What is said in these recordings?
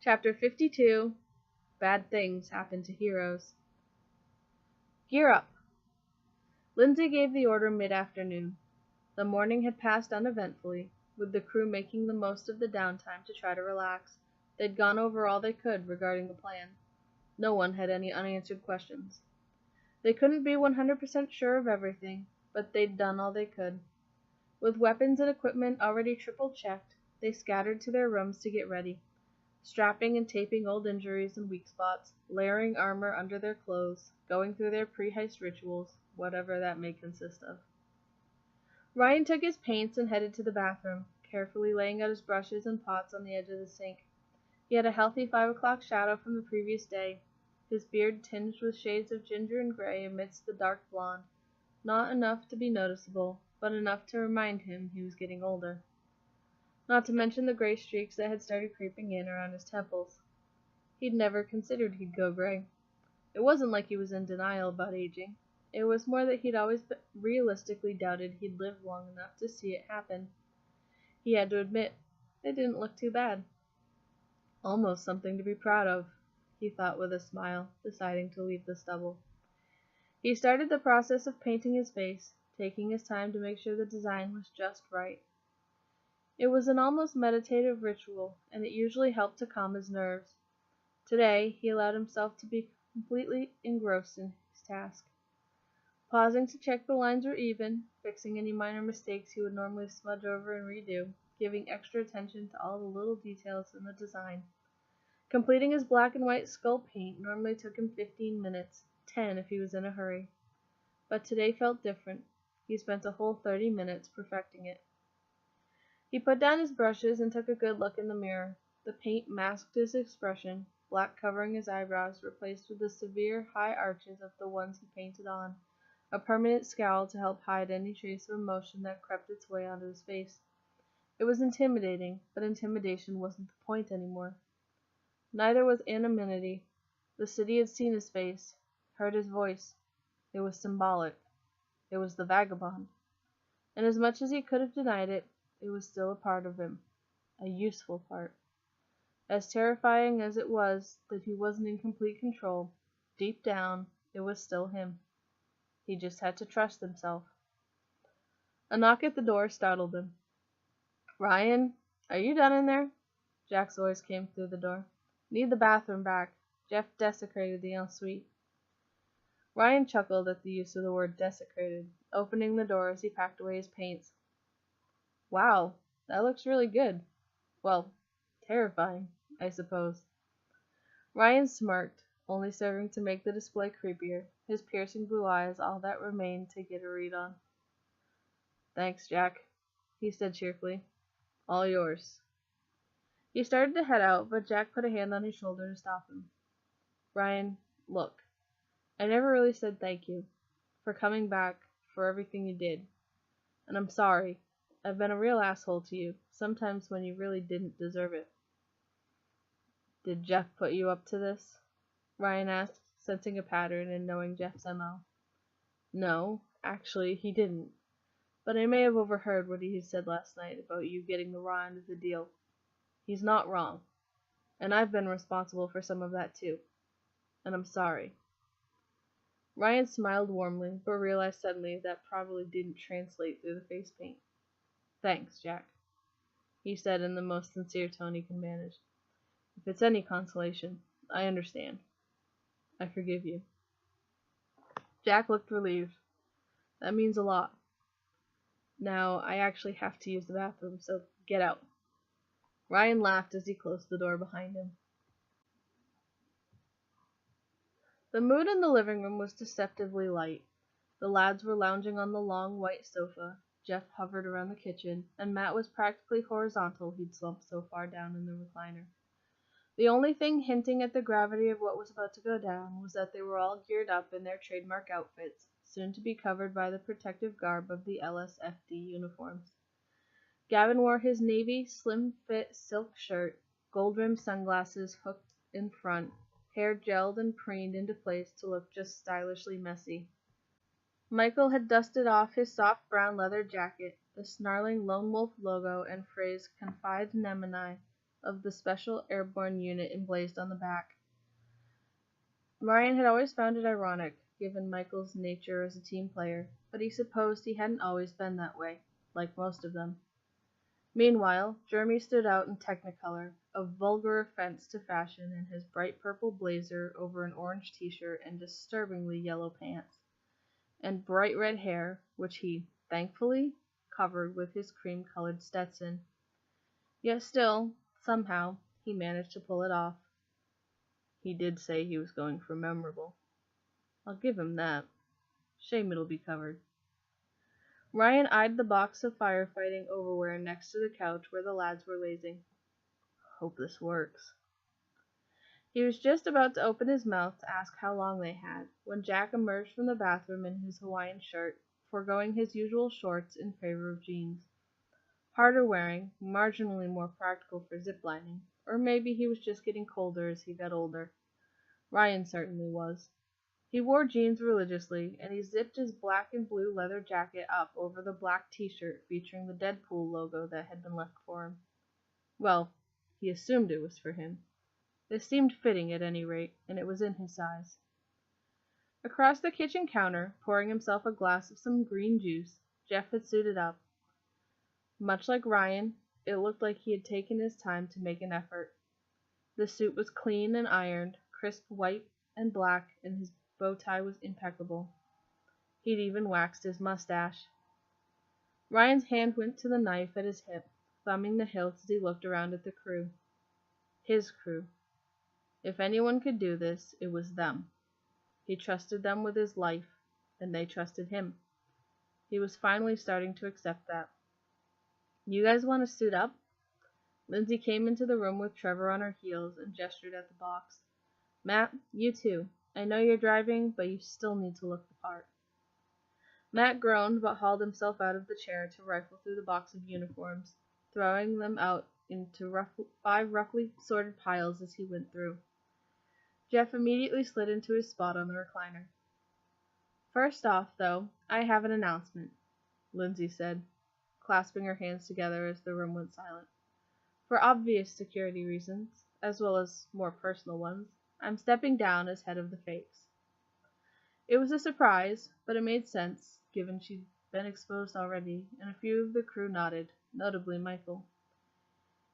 Chapter 52 Bad Things Happen to Heroes. Gear up! Lindsay gave the order mid-afternoon. The morning had passed uneventfully, with the crew making the most of the downtime to try to relax. They'd gone over all they could regarding the plan. No one had any unanswered questions. They couldn't be 100% sure of everything, but they'd done all they could. With weapons and equipment already triple-checked, they scattered to their rooms to get ready, strapping and taping old injuries and weak spots, layering armor under their clothes, going through their pre-heist rituals, whatever that may consist of. Ryan took his paints and headed to the bathroom, carefully laying out his brushes and pots on the edge of the sink. He had a healthy 5 o'clock shadow from the previous day, his beard tinged with shades of ginger and gray amidst the dark blonde, not enough to be noticeable, but enough to remind him he was getting older. Not to mention the gray streaks that had started creeping in around his temples. He'd never considered he'd go gray. It wasn't like he was in denial about aging. It was more that he'd always realistically doubted he'd live long enough to see it happen. He had to admit, it didn't look too bad. Almost something to be proud of, he thought with a smile, deciding to leave the stubble. He started the process of painting his face, taking his time to make sure the design was just right. It was an almost meditative ritual, and it usually helped to calm his nerves. Today, he allowed himself to be completely engrossed in his task, pausing to check the lines were even, fixing any minor mistakes he would normally smudge over and redo, giving extra attention to all the little details in the design. Completing his black and white skull paint normally took him 15 minutes, 10 if he was in a hurry. But today felt different. He spent a whole 30 minutes perfecting it. He put down his brushes and took a good look in the mirror. The paint masked his expression, black covering his eyebrows, replaced with the severe high arches of the ones he painted on, a permanent scowl to help hide any trace of emotion that crept its way onto his face. It was intimidating, but intimidation wasn't the point anymore. Neither was anonymity. The city had seen his face, heard his voice. It was symbolic. It was the vagabond. And as much as he could have denied it, it was still a part of him. A useful part. As terrifying as it was that he wasn't in complete control, deep down, it was still him. He just had to trust himself. A knock at the door startled him. "Ryan, are you done in there?" Jack's voice came through the door. "Need the bathroom back. Jeff desecrated the ensuite." Ryan chuckled at the use of the word desecrated, opening the door as he packed away his paints. "Wow, that looks really good. Well, terrifying, I suppose." Ryan smirked, only serving to make the display creepier, his piercing blue eyes all that remained to get a read on. "Thanks, Jack," he said cheerfully. "All yours." He started to head out, but Jack put a hand on his shoulder to stop him. "Ryan, look, I never really said thank you for coming back, for everything you did. And I'm sorry. I've been a real asshole to you, sometimes when you really didn't deserve it." "Did Jeff put you up to this?" Ryan asked, sensing a pattern and knowing Jeff's MO. "No, actually, he didn't. But I may have overheard what he said last night about you getting the raw end of the deal. He's not wrong. And I've been responsible for some of that too. And I'm sorry." Ryan smiled warmly, but realized suddenly that probably didn't translate through the face paint. "Thanks, Jack," he said in the most sincere tone he could manage. "If it's any consolation, I understand. I forgive you." Jack looked relieved. "That means a lot. Now, I actually have to use the bathroom, so get out." Ryan laughed as he closed the door behind him. The mood in the living room was deceptively light. The lads were lounging on the long, white sofa, Jeff hovered around the kitchen, and Matt was practically horizontal, he'd slumped so far down in the recliner. The only thing hinting at the gravity of what was about to go down was that they were all geared up in their trademark outfits, soon to be covered by the protective garb of the LSFD uniforms. Gavin wore his navy, slim-fit silk shirt, gold-rimmed sunglasses hooked in front, hair gelled and preened into place to look just stylishly messy. Michael had dusted off his soft brown leather jacket, the snarling Lone Wolf logo and phrase "Confide Nemini" of the Special Airborne Unit emblazoned on the back. Ryan had always found it ironic, given Michael's nature as a team player, but he supposed he hadn't always been that way, like most of them. Meanwhile, Jeremy stood out in Technicolor, a vulgar offense to fashion in his bright purple blazer over an orange t-shirt and disturbingly yellow pants, and bright red hair, which he, thankfully, covered with his cream-colored Stetson. Yet still, somehow, he managed to pull it off. He did say he was going for memorable. I'll give him that. Shame it'll be covered. Ryan eyed the box of firefighting overwear next to the couch where the lads were lazing. Hope this works. He was just about to open his mouth to ask how long they had, when Jack emerged from the bathroom in his Hawaiian shirt, foregoing his usual shorts in favor of jeans. Harder wearing, marginally more practical for ziplining, or maybe he was just getting colder as he got older. Ryan certainly was. He wore jeans religiously, and he zipped his black and blue leather jacket up over the black t-shirt featuring the Deadpool logo that had been left for him. Well, he assumed it was for him. This seemed fitting at any rate, and it was in his size. Across the kitchen counter, pouring himself a glass of some green juice, Jeff had suited up. Much like Ryan, it looked like he had taken his time to make an effort. The suit was clean and ironed, crisp white and black, and his bow tie was impeccable. He'd even waxed his mustache. Ryan's hand went to the knife at his hip, thumbing the hilt as he looked around at the crew. His crew. If anyone could do this, it was them. He trusted them with his life, and they trusted him. He was finally starting to accept that. You guys want to suit up? Lindsay came into the room with Trevor on her heels and gestured at the box. Matt, you too. I know you're driving, but you still need to look the part. Matt groaned, but hauled himself out of the chair to rifle through the box of uniforms, throwing them out into five roughly sorted piles as he went through. Jeff immediately slid into his spot on the recliner. First off, though, I have an announcement, Lindsay said, clasping her hands together as the room went silent. For obvious security reasons, as well as more personal ones, I'm stepping down as head of the Fakes. It was a surprise, but it made sense, given she'd been exposed already, and a few of the crew nodded, notably Michael.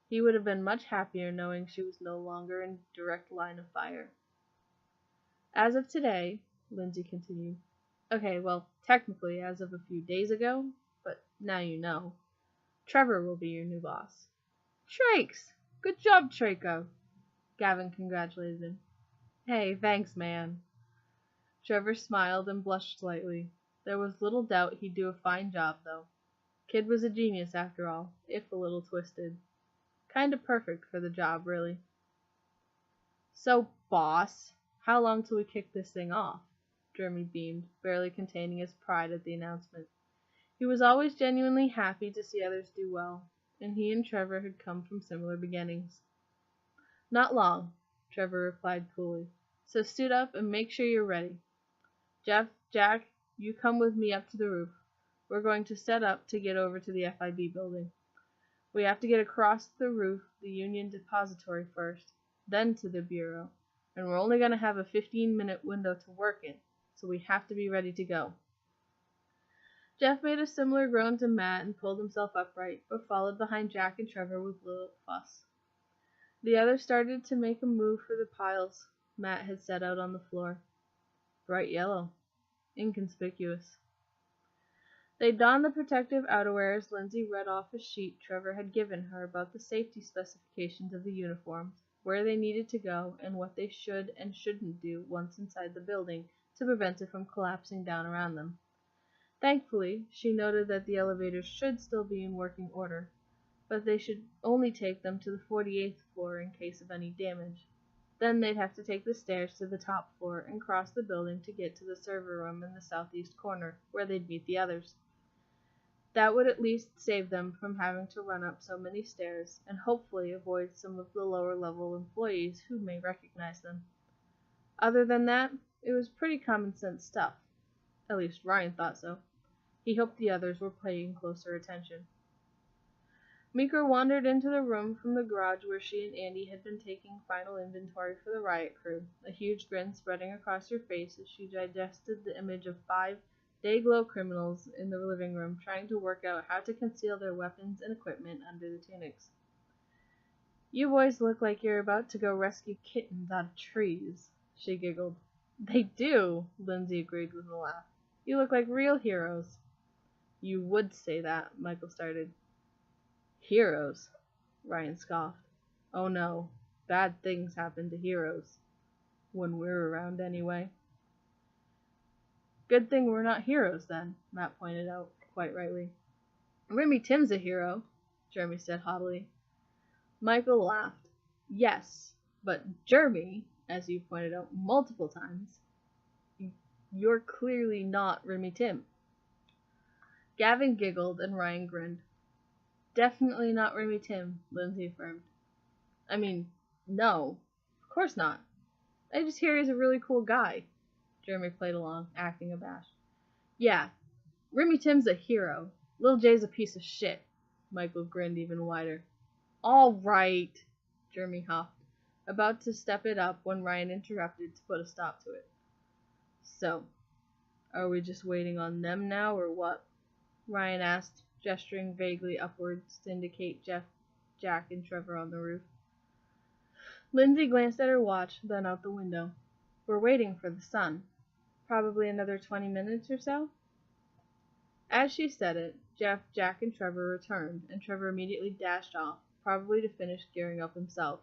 He would have been much happier knowing she was no longer in direct line of fire. As of today, Lindsay continued. Okay, well, technically as of a few days ago, but now you know. Trevor will be your new boss. Trakes! Good job, Traco! Gavin congratulated him. Hey, thanks, man. Trevor smiled and blushed slightly. There was little doubt he'd do a fine job, though. Kid was a genius, after all, if a little twisted. Kinda perfect for the job, really. So, boss, how long till we kick this thing off? Jeremy beamed, barely containing his pride at the announcement. He was always genuinely happy to see others do well, and he and Trevor had come from similar beginnings. Not long, Trevor replied coolly. So suit up and make sure you're ready. Jeff, Jack, you come with me up to the roof. We're going to set up to get over to the FIB building. We have to get across the roof, the Union Depository first, then to the Bureau, and we're only going to have a 15-minute window to work in, so we have to be ready to go. Jeff made a similar groan to Matt and pulled himself upright, but followed behind Jack and Trevor with little fuss. The others started to make a move for the piles Matt had set out on the floor. Bright yellow. Inconspicuous. They donned the protective outerwear as Lindsay read off a sheet Trevor had given her about the safety specifications of the uniforms, where they needed to go, and what they should and shouldn't do once inside the building to prevent it from collapsing down around them. Thankfully, she noted that the elevators should still be in working order, but they should only take them to the 48th floor in case of any damage. Then they'd have to take the stairs to the top floor and cross the building to get to the server room in the southeast corner, where they'd meet the others. That would at least save them from having to run up so many stairs, and hopefully avoid some of the lower-level employees who may recognize them. Other than that, it was pretty common-sense stuff. At least Ryan thought so. He hoped the others were paying closer attention. Meeker wandered into the room from the garage where she and Andy had been taking final inventory for the riot crew, a huge grin spreading across her face as she digested the image of 5 day-glow criminals in the living room trying to work out how to conceal their weapons and equipment under the tunics. "You boys look like you're about to go rescue kittens out of trees," she giggled. "They do," Lindsay agreed with a laugh. "You look like real heroes." "You would say that," Michael started. "Heroes?" Ryan scoffed. "Oh no, bad things happen to heroes. When we're around, anyway." "Good thing we're not heroes, then," Matt pointed out, quite rightly. "Remy Tim's a hero," Jeremy said haughtily. Michael laughed. "Yes, but Jeremy, as you pointed out multiple times, you're clearly not Remy Tim." Gavin giggled and Ryan grinned. "Definitely not Remy Tim," Lindsay affirmed. "I mean, no, of course not. I just hear he's a really cool guy." Jeremy played along, acting abashed. "Yeah, Remy Tim's a hero. Lil J's a piece of shit." Michael grinned even wider. "All right," Jeremy huffed, about to step it up when Ryan interrupted to put a stop to it. "So, are we just waiting on them now, or what?" Ryan asked, gesturing vaguely upwards to indicate Jeff, Jack, and Trevor on the roof. Lindsay glanced at her watch, then out the window. "We're waiting for the sun. Probably another 20 minutes or so." As she said it, Jeff, Jack, and Trevor returned, and Trevor immediately dashed off, probably to finish gearing up himself.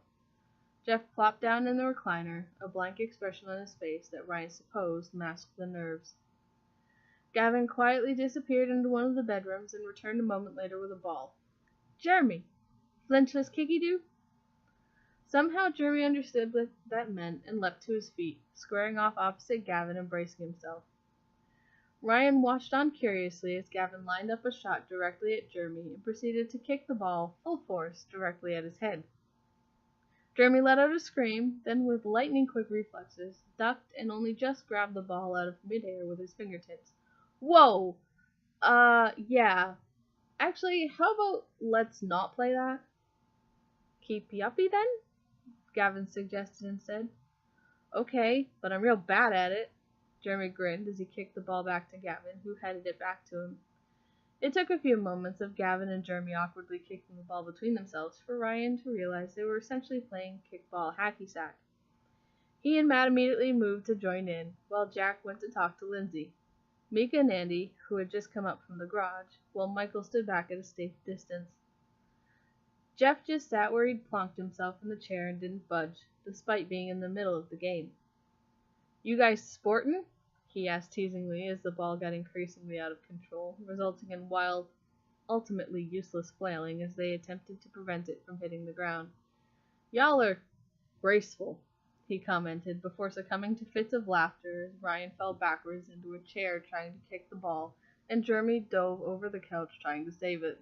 Jeff plopped down in the recliner, a blank expression on his face that Ryan supposed masked the nerves. Gavin quietly disappeared into one of the bedrooms and returned a moment later with a ball. "Jeremy, flinchless kicky-doo?" Somehow Jeremy understood what that meant and leapt to his feet, squaring off opposite Gavin and bracing himself. Ryan watched on curiously as Gavin lined up a shot directly at Jeremy and proceeded to kick the ball, full force, directly at his head. Jeremy let out a scream, then with lightning-quick reflexes, ducked and only just grabbed the ball out of midair with his fingertips. "Whoa! Yeah. Actually, how about let's not play that?" "Keep yuppie, then?" Gavin suggested instead. "Okay, but I'm real bad at it." Jeremy grinned as he kicked the ball back to Gavin, who headed it back to him. It took a few moments of Gavin and Jeremy awkwardly kicking the ball between themselves for Ryan to realize they were essentially playing kickball hacky-sack. He and Matt immediately moved to join in, while Jack went to talk to Lindsay, Mika and Andy, who had just come up from the garage, while Michael stood back at a safe distance. Jeff just sat where he'd plonked himself in the chair and didn't budge, despite being in the middle of the game. "You guys sportin'?" he asked teasingly as the ball got increasingly out of control, resulting in wild, ultimately useless flailing as they attempted to prevent it from hitting the ground. "Y'all are graceful," he commented before succumbing to fits of laughter as Ryan fell backwards into a chair trying to kick the ball, and Jeremy dove over the couch trying to save it.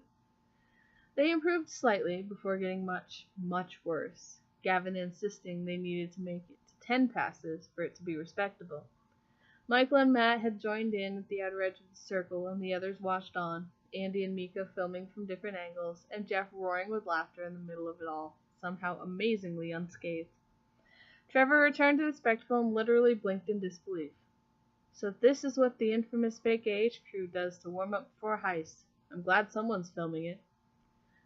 They improved slightly before getting much, much worse, Gavin insisting they needed to make it to 10 passes for it to be respectable. Michael and Matt had joined in at the outer edge of the circle, and the others watched on, Andy and Mika filming from different angles, and Jeff roaring with laughter in the middle of it all, somehow amazingly unscathed. Trevor returned to the spectacle and literally blinked in disbelief. "So this is what the infamous Fake AH crew does to warm up before a heist. I'm glad someone's filming it."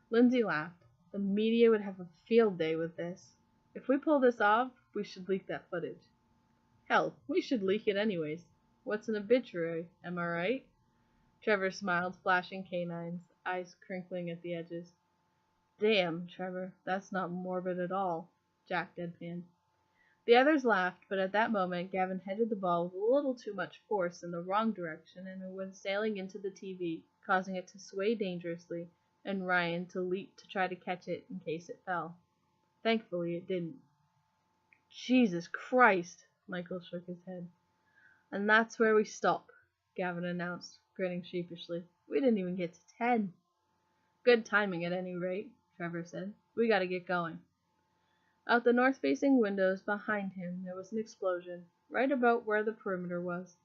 Lindsay laughed. "The media would have a field day with this. If we pull this off, we should leak that footage." "Hell, we should leak it anyways. What's an obituary, am I right?" Trevor smiled, flashing canines, eyes crinkling at the edges. "Damn, Trevor, that's not morbid at all," Jack deadpanned. The others laughed, but at that moment Gavin headed the ball with a little too much force in the wrong direction, and it went sailing into the TV, causing it to sway dangerously, and Ryan to leap to try to catch it in case it fell. Thankfully, it didn't. "Jesus Christ!" Michael shook his head. "And that's where we stop," Gavin announced, grinning sheepishly. "We didn't even get to 10. "Good timing, at any rate," Trevor said. "We gotta get going." Out the north-facing windows behind him there was an explosion, right about where the perimeter was.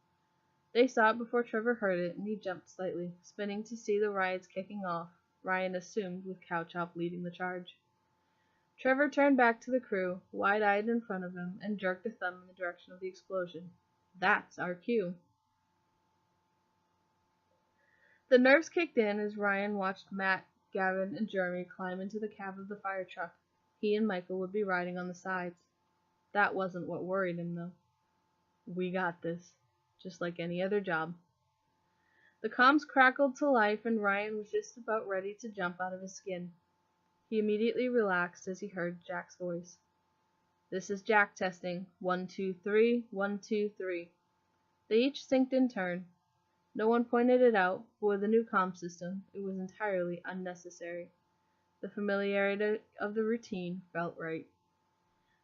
They saw it before Trevor heard it, and he jumped slightly, spinning to see the riots kicking off, Ryan assumed, with Cow Chop leading the charge. Trevor turned back to the crew, wide-eyed in front of him, and jerked a thumb in the direction of the explosion. That's our cue. The nerves kicked in as Ryan watched Matt, Gavin, and Jeremy climb into the cab of the fire truck. He and Michael would be riding on the sides. That wasn't what worried him, though. We got this, just like any other job. The comms crackled to life, and Ryan was just about ready to jump out of his skin. He immediately relaxed as he heard Jack's voice. "This is Jack testing. 1, 2, 3, 1, 2, 3. They each synced in turn. No one pointed it out, but with the new comm system, it was entirely unnecessary. The familiarity of the routine felt right.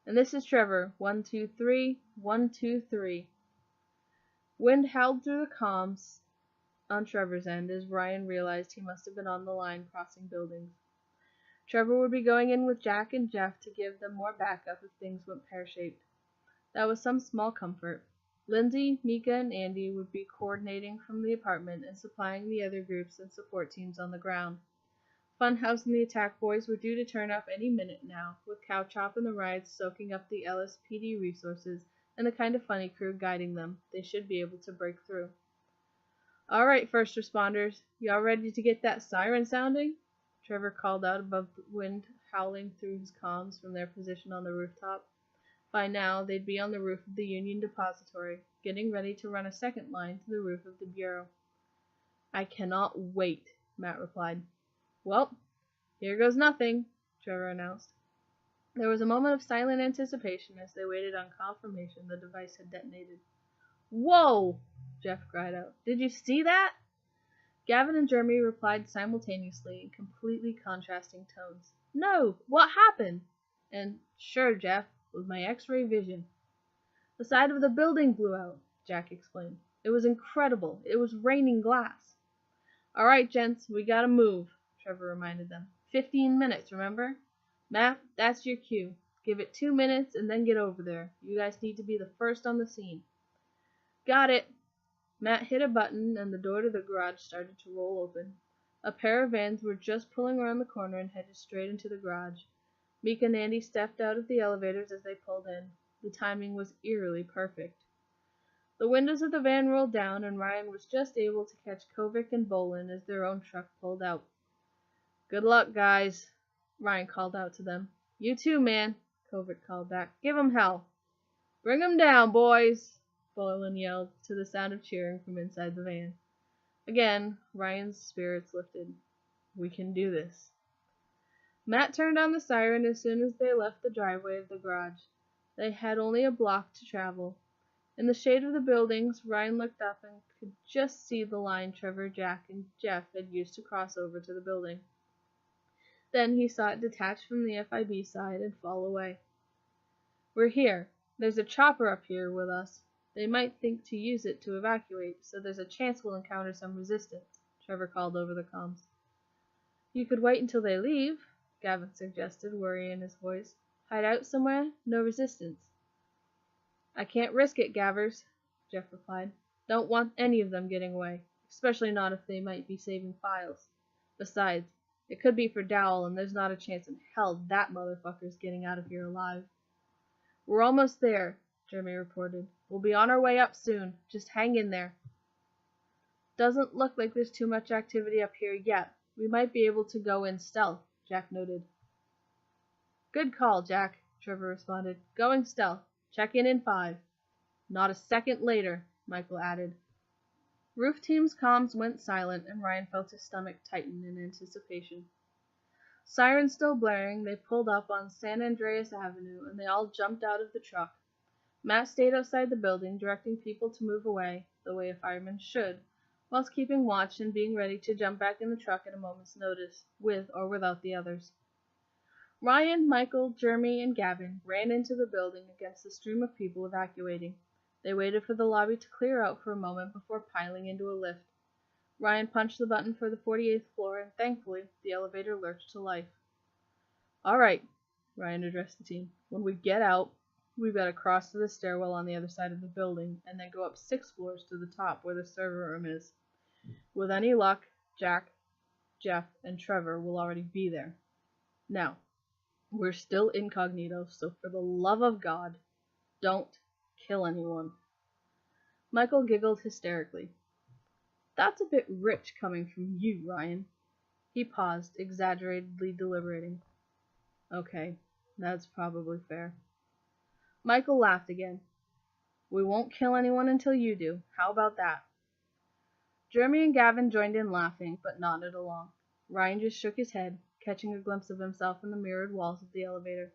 "And this is Trevor. 1, 2, 3, 1, 2, 3. Wind howled through the comms on Trevor's end as Ryan realized he must have been on the line crossing buildings. Trevor would be going in with Jack and Jeff to give them more backup if things went pear-shaped. That was some small comfort. Lindsay, Mika, and Andy would be coordinating from the apartment and supplying the other groups and support teams on the ground. Funhouse and the Attack Boys were due to turn up any minute now, with Cow Chop and the Rides soaking up the LSPD resources and the Kind of Funny crew guiding them. They should be able to break through. "All right, first responders, y'all ready to get that siren sounding?" Trevor called out above the wind howling through his comms from their position on the rooftop. By now, they'd be on the roof of the Union Depository, getting ready to run a second line to the roof of the Bureau. "I cannot wait," Matt replied. "Well, here goes nothing," Trevor announced. There was a moment of silent anticipation as they waited on confirmation the device had detonated. "Whoa!" Jeff cried out. "Did you see that?" Gavin and Jeremy replied simultaneously in completely contrasting tones. "No! What happened?" And, "Sure, Jeff, with my X-ray vision." "The side of the building blew out," Jack explained. "It was incredible. It was raining glass." "All right, gents, we gotta move," Trevor reminded them. 15 minutes, remember? Matt, that's your cue. Give it 2 minutes and then get over there. You guys need to be the first on the scene." "Got it." Matt hit a button and the door to the garage started to roll open. A pair of vans were just pulling around the corner and headed straight into the garage. Mika and Andy stepped out of the elevators as they pulled in. The timing was eerily perfect. The windows of the van rolled down, and Ryan was just able to catch Kovic and Bolin as their own truck pulled out. "Good luck, guys," Ryan called out to them. "You too, man," Kovic called back. "Give 'em hell." "Bring 'em down, boys," Bolin yelled, to the sound of cheering from inside the van. Again, Ryan's spirits lifted. "We can do this." Matt turned on the siren as soon as they left the driveway of the garage. They had only a block to travel. In the shade of the buildings, Ryan looked up and could just see the line Trevor, Jack, and Jeff had used to cross over to the building. Then he saw it detach from the FIB side and fall away. "We're here. There's a chopper up here with us. They might think to use it to evacuate, so there's a chance we'll encounter some resistance," Trevor called over the comms. "You could wait until they leave," Gavin suggested, worry in his voice. "Hide out somewhere? No resistance." "I can't risk it, Gavers," Jeff replied. "Don't want any of them getting away, especially not if they might be saving files. Besides, it could be for Dowell, and there's not a chance in hell that motherfucker's getting out of here alive." "We're almost there," Jeremy reported. "We'll be on our way up soon. Just hang in there." "Doesn't look like there's too much activity up here yet. We might be able to go in stealth," Jack noted. "Good call, Jack," Trevor responded. "Going stealth. Check in 5. "Not a second later," Michael added. Roof team's comms went silent, and Ryan felt his stomach tighten in anticipation. Sirens still blaring, they pulled up on San Andreas Avenue, and they all jumped out of the truck. Matt stayed outside the building, directing people to move away, the way a fireman should, whilst keeping watch and being ready to jump back in the truck at a moment's notice, with or without the others. Ryan, Michael, Jeremy, and Gavin ran into the building against the stream of people evacuating. They waited for the lobby to clear out for a moment before piling into a lift. Ryan punched the button for the 48th floor, and thankfully, the elevator lurched to life. "All right," Ryan addressed the team. "When we get out, we've got to cross to the stairwell on the other side of the building, and then go up 6 floors to the top where the server room is. With any luck, Jack, Jeff, and Trevor will already be there. Now, we're still incognito, so for the love of God, don't kill anyone." Michael giggled hysterically. "That's a bit rich coming from you, Ryan." He paused, exaggeratedly deliberating. "Okay, that's probably fair." Michael laughed again. "We won't kill anyone until you do. How about that?" Jeremy and Gavin joined in laughing, but nodded along. Ryan just shook his head, catching a glimpse of himself in the mirrored walls of the elevator.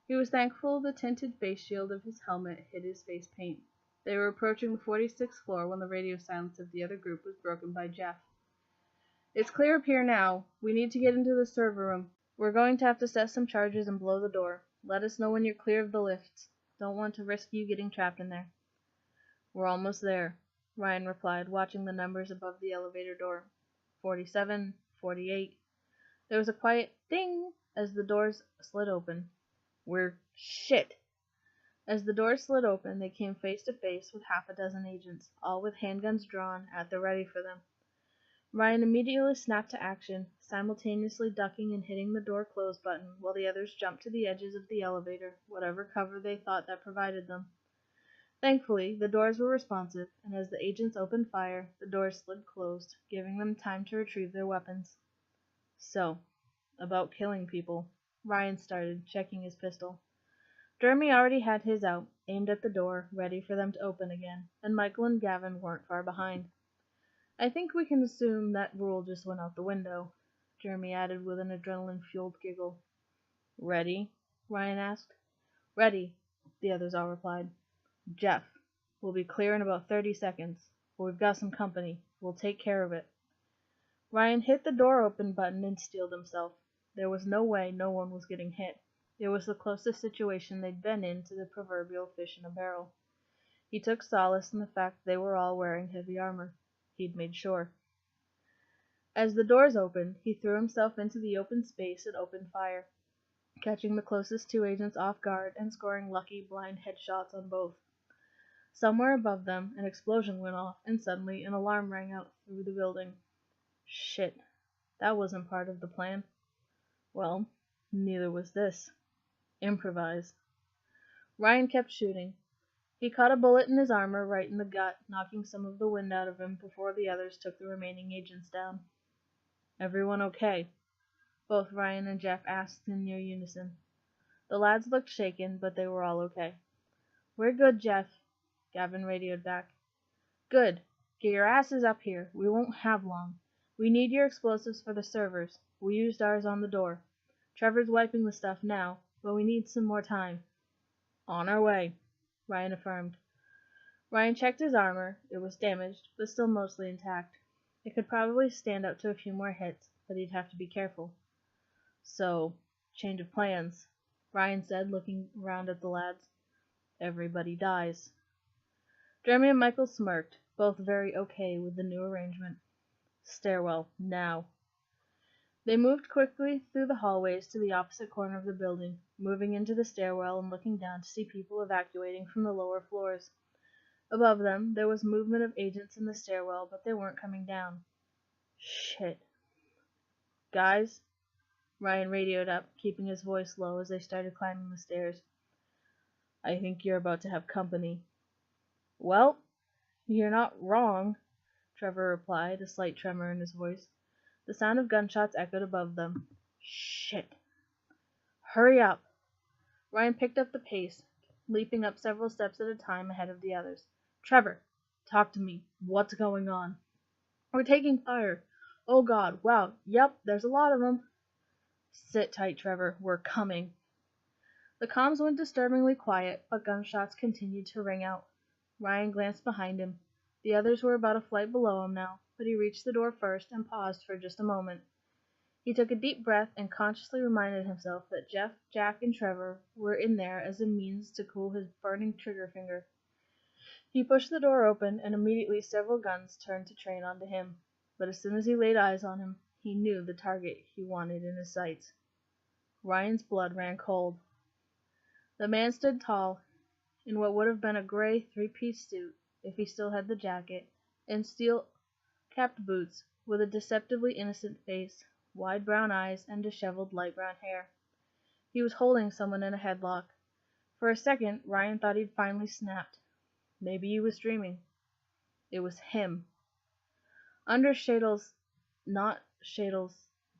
He was thankful the tinted face shield of his helmet hid his face paint. They were approaching the 46th floor when the radio silence of the other group was broken by Jeff. "It's clear up here now. We need to get into the server room. We're going to have to set some charges and blow the door. Let us know when you're clear of the lifts. Don't want to risk you getting trapped in there." "We're almost there," Ryan replied, watching the numbers above the elevator door. 47, 48. There was a quiet ding as the doors slid open. Shit! As the doors slid open, they came face to face with half a dozen agents, all with handguns drawn at the ready for them. Ryan immediately snapped to action, simultaneously ducking and hitting the door close button, while the others jumped to the edges of the elevator, whatever cover they thought that provided them. Thankfully, the doors were responsive, and as the agents opened fire, the doors slid closed, giving them time to retrieve their weapons. "So, about killing people," Ryan started, checking his pistol. Jeremy already had his out, aimed at the door, ready for them to open again, and Michael and Gavin weren't far behind. "I think we can assume that rule just went out the window," Jeremy added with an adrenaline-fueled giggle. "Ready?" Ryan asked. "Ready," the others all replied. "Jeff, we'll be clear in about 30 seconds, but we've got some company. We'll take care of it." Ryan hit the door open button and steeled himself. There was no way no one was getting hit. It was the closest situation they'd been in to the proverbial fish in a barrel. He took solace in the fact they were all wearing heavy armor. He'd made sure. As the doors opened, he threw himself into the open space and opened fire, catching the closest two agents off guard and scoring lucky blind headshots on both. Somewhere above them, an explosion went off, and suddenly an alarm rang out through the building. Shit, that wasn't part of the plan. Well, neither was this. Improvise. Ryan kept shooting. He caught a bullet in his armor right in the gut, knocking some of the wind out of him before the others took the remaining agents down. "Everyone okay?" both Ryan and Jeff asked in near unison. The lads looked shaken, but they were all okay. "We're good, Jeff," Gavin radioed back. "Good. Get your asses up here. We won't have long. We need your explosives for the servers. We used ours on the door. Trevor's wiping the stuff now, but we need some more time." "On our way," Ryan affirmed. Ryan checked his armor. It was damaged, but still mostly intact. It could probably stand up to a few more hits, but he'd have to be careful. "So, change of plans," Ryan said, looking around at the lads. "Everybody dies." Jeremy and Michael smirked, both very okay with the new arrangement. "Stairwell, now." They moved quickly through the hallways to the opposite corner of the building, moving into the stairwell and looking down to see people evacuating from the lower floors. Above them, there was movement of agents in the stairwell, but they weren't coming down. Shit. "Guys," Ryan radioed up, keeping his voice low as they started climbing the stairs. "I think you're about to have company." "Well, you're not wrong," Trevor replied, a slight tremor in his voice. The sound of gunshots echoed above them. Shit. "Hurry up." Ryan picked up the pace, leaping up several steps at a time ahead of the others. "Trevor, talk to me. What's going on?" "We're taking fire. Oh God, wow, yep, there's a lot of them." "Sit tight, Trevor. We're coming." The comms went disturbingly quiet, but gunshots continued to ring out. Ryan glanced behind him. The others were about a flight below him now, but he reached the door first and paused for just a moment. He took a deep breath and consciously reminded himself that Jeff, Jack, and Trevor were in there as a means to cool his burning trigger finger. He pushed the door open, and immediately several guns turned to train onto him. But as soon as he laid eyes on him, he knew the target he wanted in his sights. Ryan's blood ran cold. The man stood tall, in what would have been a gray three-piece suit, if he still had the jacket, and steel-capped boots with a deceptively innocent face, wide brown eyes, and disheveled light brown hair. He was holding someone in a headlock. For a second, Ryan thought he'd finally snapped. Maybe he was dreaming. It was him. Under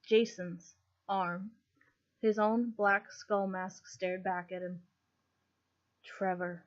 Jason's arm, his own black skull mask stared back at him. Trevor.